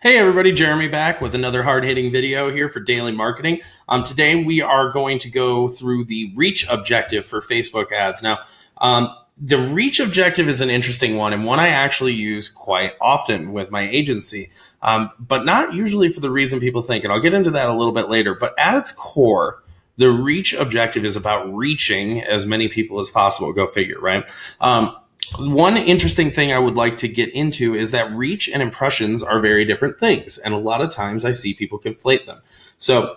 Hey everybody, Jeremy back with another hard-hitting video here for daily marketing. Today we are going to go through the reach objective for Facebook ads. Now, the reach objective is an interesting one and one I actually use quite often with my agency, but not usually for the reason people think, and I'll get into that a little bit later. But at its core, the reach objective is about reaching as many people as possible. Go figure, right? One interesting thing I would like to get into is that reach and impressions are very different things. And a lot of times I see people conflate them. So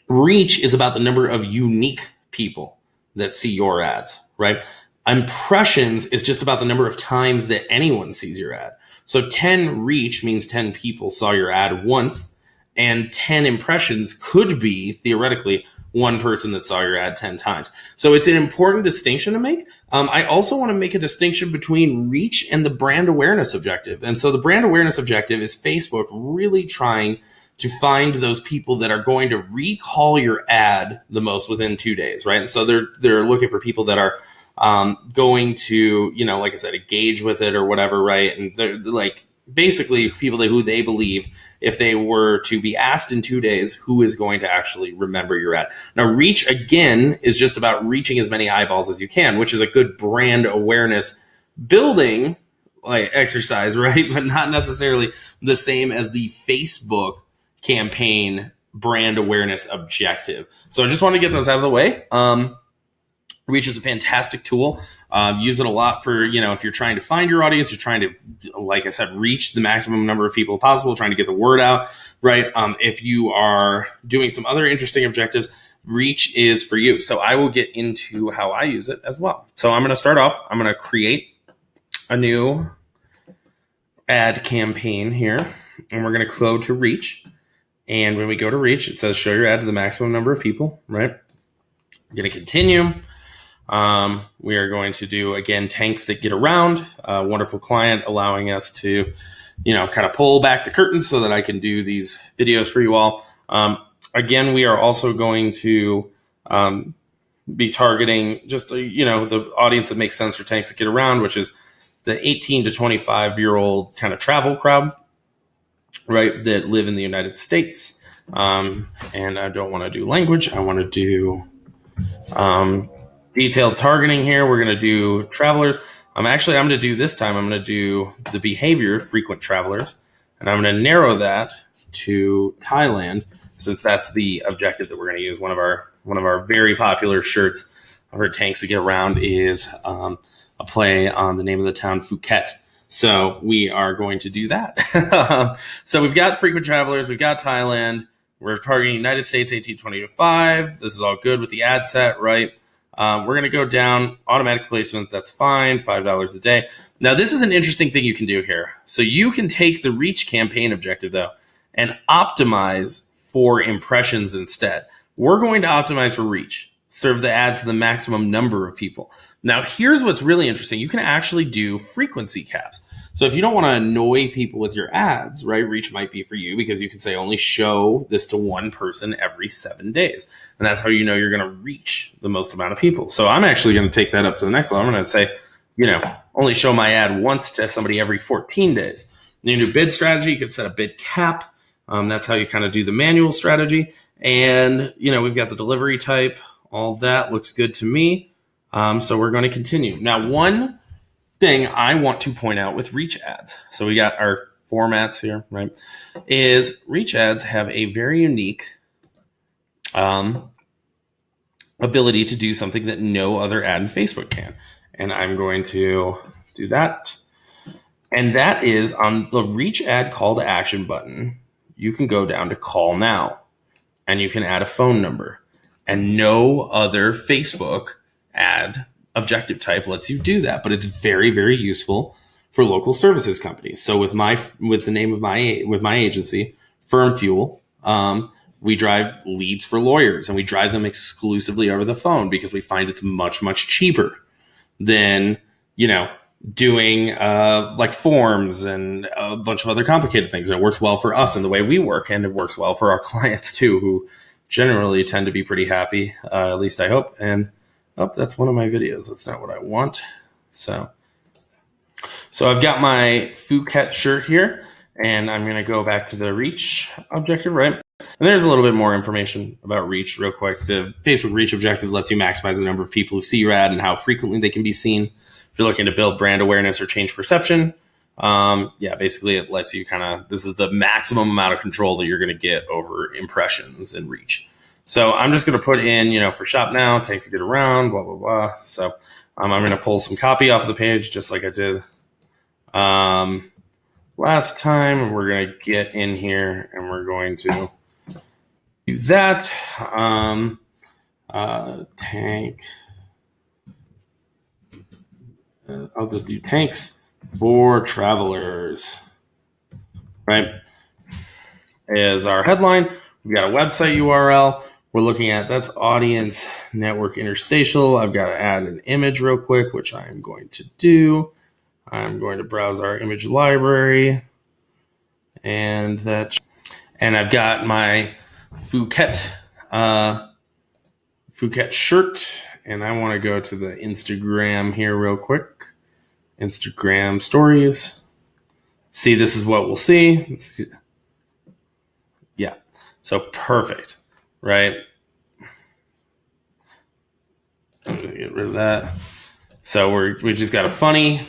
reach is about the number of unique people that see your ads, right? Impressions is just about the number of times that anyone sees your ad. So 10 reach means 10 people saw your ad once, and 10 impressions could be theoretically one person that saw your ad 10 times. So it's an important distinction to make. I also want to make a distinction between reach and the brand awareness objective. And so the brand awareness objective is Facebook really trying to find those people that are going to recall your ad the most within 2 days, right? And so they're looking for people that are going to, like I said, engage with it or whatever, right? And they're like basically people who they believe, if they were to be asked in 2 days, who is going to actually remember your ad. Now, reach, again, is just about reaching as many eyeballs as you can, which is a good brand awareness building like exercise, right? But not necessarily the same as the Facebook campaign brand awareness objective. So I just want to get those out of the way. Reach is a fantastic tool. Use it a lot for, if you're trying to find your audience, you're trying to, like I said, reach the maximum number of people possible, trying to get the word out, right? If you are doing some other interesting objectives, reach is for you. So I will get into how I use it as well. So I'm going to start off. I'm going to create a new ad campaign here, and we're going to go to reach. And when we go to reach, it says show your ad to the maximum number of people, right? I'm going to continue. We are going to do, again, tanks that get around. A wonderful client allowing us to, kind of pull back the curtains so that I can do these videos for you all. Again, we are also going to be targeting just, the audience that makes sense for tanks that get around, which is the 18 to 25-year-old kind of travel crowd, right, that live in the United States. And I don't want to do language. I want to do detailed targeting here. We're going to do travelers. I'm going to do this time, I'm going to do the behavior of frequent travelers. And I'm going to narrow that to Thailand, since that's the objective that we're going to use. One of our very popular shirts of our tanks to get around is a play on the name of the town, Phuket. So we are going to do that. So we've got frequent travelers. We've got Thailand. We're targeting United States 18-25. This is all good with the ad set, right? We're going to go down automatic placement. That's fine. $5 a day. Now, this is an interesting thing you can do here. So you can take the reach campaign objective, though, and optimize for impressions instead. We're going to optimize for reach, serve the ads to the maximum number of people. Now, here's what's really interesting. You can actually do frequency caps. So if you don't want to annoy people with your ads, right, reach might be for you, because you can say only show this to one person every 7 days. And that's how you're going to reach the most amount of people. So I'm actually going to take that up to the next level. I'm going to say, only show my ad once to somebody every 14 days. You do bid strategy. You could set a bid cap. That's how you kind of do the manual strategy. And, we've got the delivery type. All that looks good to me. So we're going to continue. Now, one thing I want to point out with reach ads, so we got our formats here, right, is reach ads have a very unique ability to do something that no other ad in Facebook can. And I'm going to do that. And that is on the reach ad call to action button. You can go down to call now, and you can add a phone number. And no other Facebook ad objective type lets you do that, but it's very, very useful for local services companies. So with the name of my agency, Firm Fuel, we drive leads for lawyers, and we drive them exclusively over the phone because we find it's much, much cheaper than doing like forms and a bunch of other complicated things. And it works well for us in the way we work, and it works well for our clients too, who generally tend to be pretty happy, at least I hope. And that's one of my videos. That's not what I want. So I've got my Phuket shirt here, And I'm going to go back to the reach objective, right? And there's a little bit more information about reach real quick. The Facebook reach objective lets you maximize the number of people who see your ad and how frequently they can be seen. If you're looking to build brand awareness or change perception, basically it lets you this is the maximum amount of control that you're going to get over impressions and reach. So I'm just going to put in, for shop now, takes to get around, blah, blah, blah. So I'm going to pull some copy off the page just like I did last time. We're going to get in here and we're going to do that. Tank. I'll just do tanks for travelers, right? As our headline, we've got a website URL. We're looking at, that's audience network interstitial. I've got to add an image real quick, which I'm going to do. I'm going to browse our image library and I've got my Phuket shirt, and I want to go to the Instagram here real quick. Instagram stories. See, this is what we'll see. Yeah. So perfect, right? I'm going to get rid of that. So we just got a funny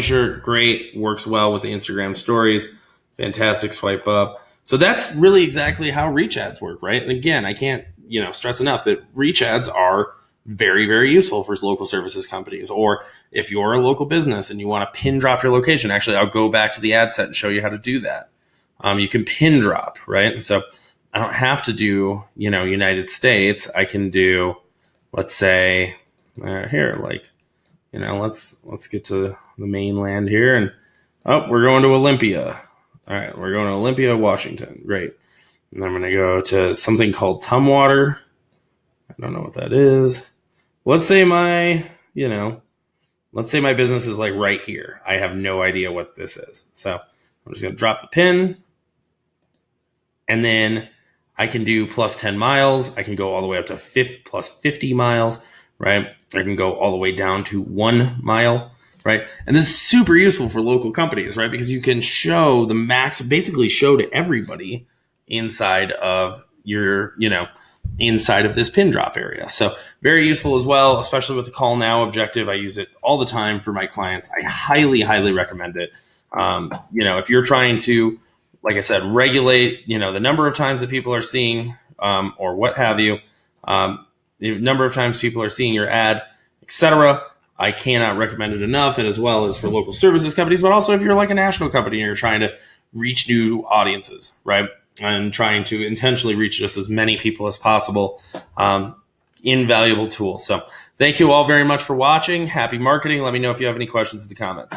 shirt. Great. Works well with the Instagram stories. Fantastic swipe up. So that's really exactly how reach ads work, right? And again, I can't, stress enough that reach ads are very, very useful for local services companies. Or if you're a local business and you want to pin drop your location, actually, I'll go back to the ad set and show you how to do that. You can pin drop, right? And so I don't have to do, United States. I can do, let's say, here, let's get to the mainland here. And, we're going to Olympia. All right, we're going to Olympia, Washington. Great. And I'm going to go to something called Tumwater. I don't know what that is. Let's say my business is like right here. I have no idea what this is. So I'm just going to drop the pin. And then I can do plus 10 miles. I can go all the way up to plus 50 miles, right? I can go all the way down to 1 mile, right? And this is super useful for local companies, right? Because you can show the max, basically show to everybody inside of your, inside of this pin drop area. So very useful as well, especially with the call now objective. I use it all the time for my clients. I highly, highly recommend it. If you're trying to, like I said, regulate, the number of times that people are seeing, or what have you, the number of times people are seeing your ad, etc. I cannot recommend it enough. And as well as for local services companies, but also if you're like a national company and you're trying to reach new audiences, right? And trying to intentionally reach just as many people as possible. Invaluable tool. So thank you all very much for watching. Happy marketing. Let me know if you have any questions in the comments.